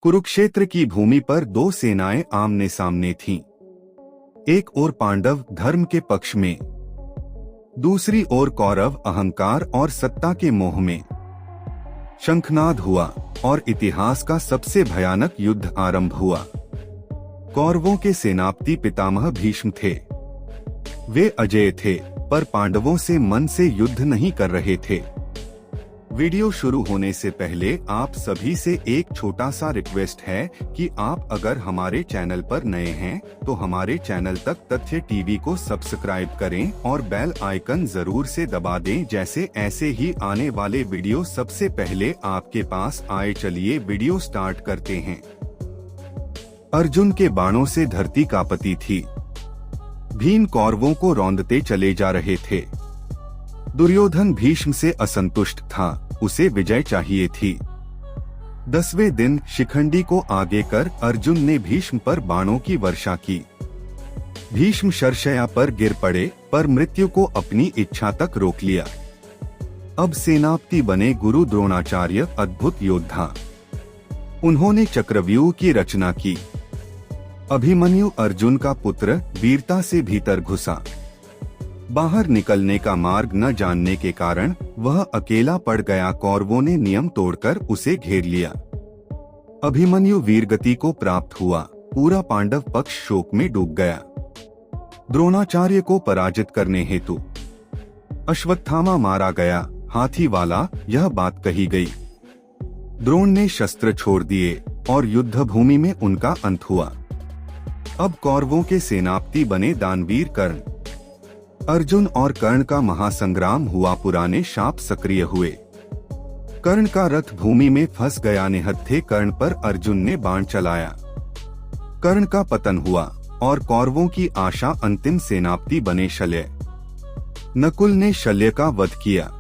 कुरुक्षेत्र की भूमि पर दो सेनाएं आमने सामने थीं। एक ओर पांडव धर्म के पक्ष में, दूसरी ओर कौरव अहंकार और सत्ता के मोह में। शंखनाद हुआ और इतिहास का सबसे भयानक युद्ध आरंभ हुआ। कौरवों के सेनापति पितामह भीष्म थे। वे अजेय थे, पर पांडवों से मन से युद्ध नहीं कर रहे थे। वीडियो शुरू होने से पहले आप सभी से एक छोटा सा रिक्वेस्ट है कि आप अगर हमारे चैनल पर नए हैं तो हमारे चैनल तक तथ्य टीवी को सब्सक्राइब करें और बेल आइकन जरूर से दबा दें, जैसे ऐसे ही आने वाले वीडियो सबसे पहले आपके पास आए। चलिए वीडियो स्टार्ट करते हैं। अर्जुन के बाणों से धरती कांपती थी। भीम कौरवों को रौंदते चले जा रहे थे। दुर्योधन भीष्म से असंतुष्ट था, उसे विजय चाहिए थी। 10वें दिन शिखंडी को आगे कर अर्जुन ने भीष्म पर बाणों की वर्षा की। भीष्म शरशया पर गिर पड़े, पर मृत्यु को अपनी इच्छा तक रोक लिया। अब सेनापति बने गुरु द्रोणाचार्य, अद्भुत योद्धा। उन्होंने चक्रव्यूह की रचना की। अभिमन्यु अर्जुन का पुत्र वीरता से भीतर घुसा। बाहर निकलने का मार्ग न जानने के कारण वह अकेला पड़ गया। कौरवों ने नियम तोड़कर उसे घेर लिया। अभिमन्यु वीरगति को प्राप्त हुआ। पूरा पांडव पक्ष शोक में डूब गया। द्रोणाचार्य को पराजित करने हेतु अश्वत्थामा मारा गया। हाथी वाला, यह बात कही गई। द्रोण ने शस्त्र छोड़ दिए और युद्ध भूमि में उनका अंत हुआ। अब कौरवों के सेनापति बने दानवीर कर्ण। अर्जुन और कर्ण का महासंग्राम हुआ। पुराने शाप सक्रिय हुए। कर्ण का रथ भूमि में फंस गया। निहत्थे कर्ण पर अर्जुन ने बाण चलाया। कर्ण का पतन हुआ और कौरवों की आशा अंतिम सेनापति बने शल्य। नकुल ने शल्य का वध किया।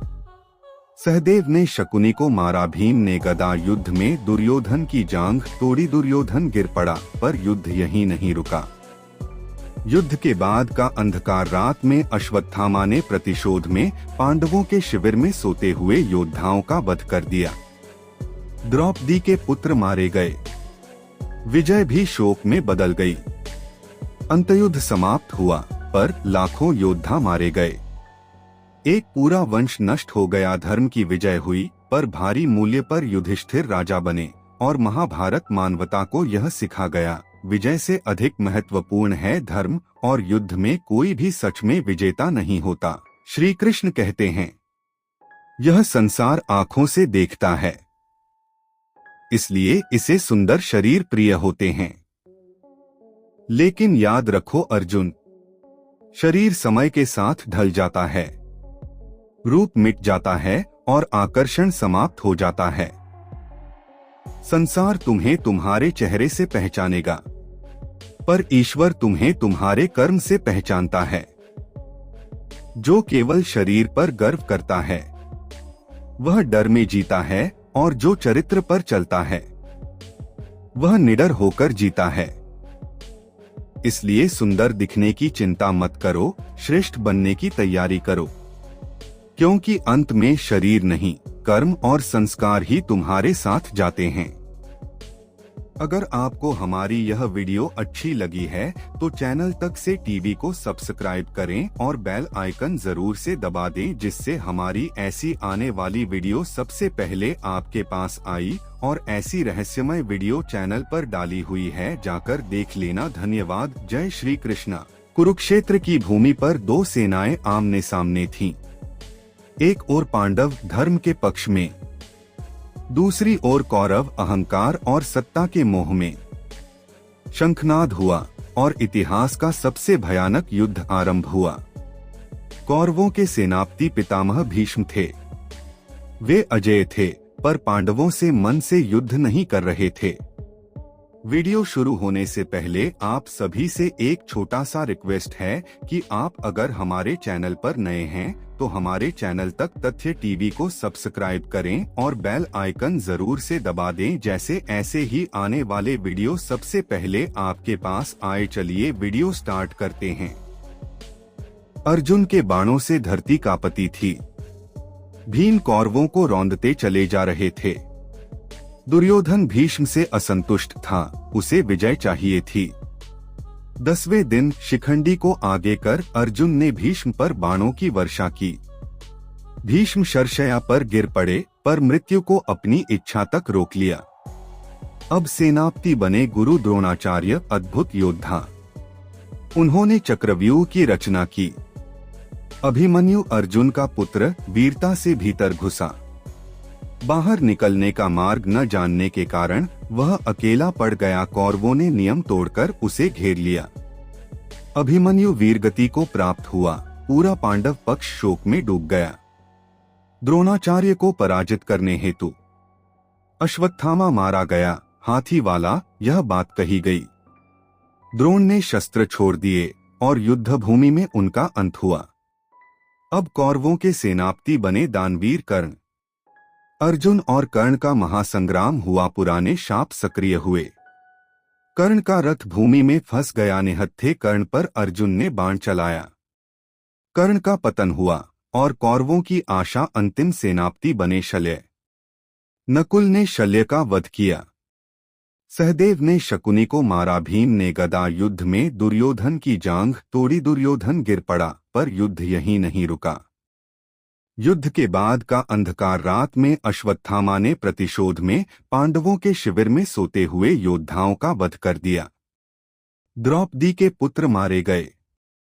सहदेव ने शकुनी को मारा। भीम ने गदा युद्ध में दुर्योधन की जांघ तोड़ी। दुर्योधन गिर पड़ा, पर युद्ध यहीं नहीं रुका। युद्ध के बाद का अंधकार रात में अश्वत्थामा ने प्रतिशोध में पांडवों के शिविर में सोते हुए योद्धाओं का वध कर दिया। द्रौपदी के पुत्र मारे गए। विजय भी शोक में बदल गई। अंतयुद्ध समाप्त हुआ, पर लाखों योद्धा मारे गए। एक पूरा वंश नष्ट हो गया। धर्म की विजय हुई, पर भारी मूल्य पर युधिष्ठिर राजा बने और महाभारत मानवता को यह सिखा गया, विजय से अधिक महत्वपूर्ण है धर्म, और युद्ध में कोई भी सच में विजेता नहीं होता। श्री कृष्ण कहते हैं, यह संसार आँखों से देखता है, इसलिए इसे सुंदर शरीर प्रिय होते हैं। लेकिन याद रखो अर्जुन, शरीर समय के साथ ढल जाता है, रूप मिट जाता है और आकर्षण समाप्त हो जाता है। संसार तुम्हें तुम्हारे चेहरे से पहचानेगा, पर ईश्वर तुम्हें तुम्हारे कर्म से पहचानता है। जो केवल शरीर पर गर्व करता है वह डर में जीता है, और जो चरित्र पर चलता है वह निडर होकर जीता है। इसलिए सुंदर दिखने की चिंता मत करो, श्रेष्ठ बनने की तैयारी करो, क्योंकि अंत में शरीर नहीं, कर्म और संस्कार ही तुम्हारे साथ जाते हैं। अगर आपको हमारी यह वीडियो अच्छी लगी है तो चैनल तक से टीवी को सब्सक्राइब करें और बेल आइकन जरूर से दबा दें, जिससे हमारी ऐसी आने वाली वीडियो सबसे पहले आपके पास आई। और ऐसी रहस्यमय वीडियो चैनल पर डाली हुई है, जाकर देख लेना। धन्यवाद। जय श्री कृष्ण। कुरुक्षेत्र की भूमि पर दो सेनाएं आमने सामने थीं। एक ओर पांडव धर्म के पक्ष में, दूसरी ओर कौरव अहंकार और सत्ता के मोह में। शंखनाद हुआ और इतिहास का सबसे भयानक युद्ध आरंभ हुआ। कौरवों के सेनापति पितामह भीष्म थे। वे अजेय थे, पर पांडवों से मन से युद्ध नहीं कर रहे थे। वीडियो शुरू होने से पहले आप सभी से एक छोटा सा रिक्वेस्ट है कि आप अगर हमारे चैनल पर नए हैं तो हमारे चैनल तक तथ्य टीवी को सब्सक्राइब करें और बेल आइकन जरूर से दबा दें, जैसे ऐसे ही आने वाले वीडियो सबसे पहले आपके पास आए। चलिए वीडियो स्टार्ट करते हैं। अर्जुन के बाणों से धरती कांपती थी। भीम कौरवों को रौंदते चले जा रहे थे। दुर्योधन भीष्म से असंतुष्ट था, उसे विजय चाहिए थी। 10वें दिन शिखंडी को आगे कर अर्जुन ने भीष्म पर बाणों की वर्षा की। भीष्म शरशया पर गिर पड़े, पर मृत्यु को अपनी इच्छा तक रोक लिया। अब सेनापति बने गुरु द्रोणाचार्य अद्भुत योद्धा। उन्होंने चक्रव्यूह की रचना की। अभिमन्यु अर्जुन का पुत्र वीरता से भीतर घुसा। बाहर निकलने का मार्ग न जानने के कारण वह अकेला पड़ गया। कौरवों ने नियम तोड़कर उसे घेर लिया। अभिमन्यु वीरगति को प्राप्त हुआ। पूरा पांडव पक्ष शोक में डूब गया। द्रोणाचार्य को पराजित करने हेतु अश्वत्थामा मारा गया। हाथी वाला यह बात कही गई। द्रोण ने शस्त्र छोड़ दिए और युद्ध भूमि में उनका अंत हुआ। अब कौरवों के सेनापति बने दानवीर कर्ण। अर्जुन और कर्ण का महासंग्राम हुआ। पुराने शाप सक्रिय हुए। कर्ण का रथ भूमि में फंस गया। निहत्थे कर्ण पर अर्जुन ने बाण चलाया। कर्ण का पतन हुआ और कौरवों की आशा अंतिम सेनापति बने शल्य। नकुल ने शल्य का वध किया। सहदेव ने शकुनी को मारा। भीम ने गदा युद्ध में दुर्योधन की जांघ तोड़ी। दुर्योधन गिर पड़ा, पर युद्ध यहीं नहीं रुका। युद्ध के बाद का अंधकार रात में अश्वत्थामा ने प्रतिशोध में पांडवों के शिविर में सोते हुए योद्धाओं का वध कर दिया। द्रौपदी के पुत्र मारे गए।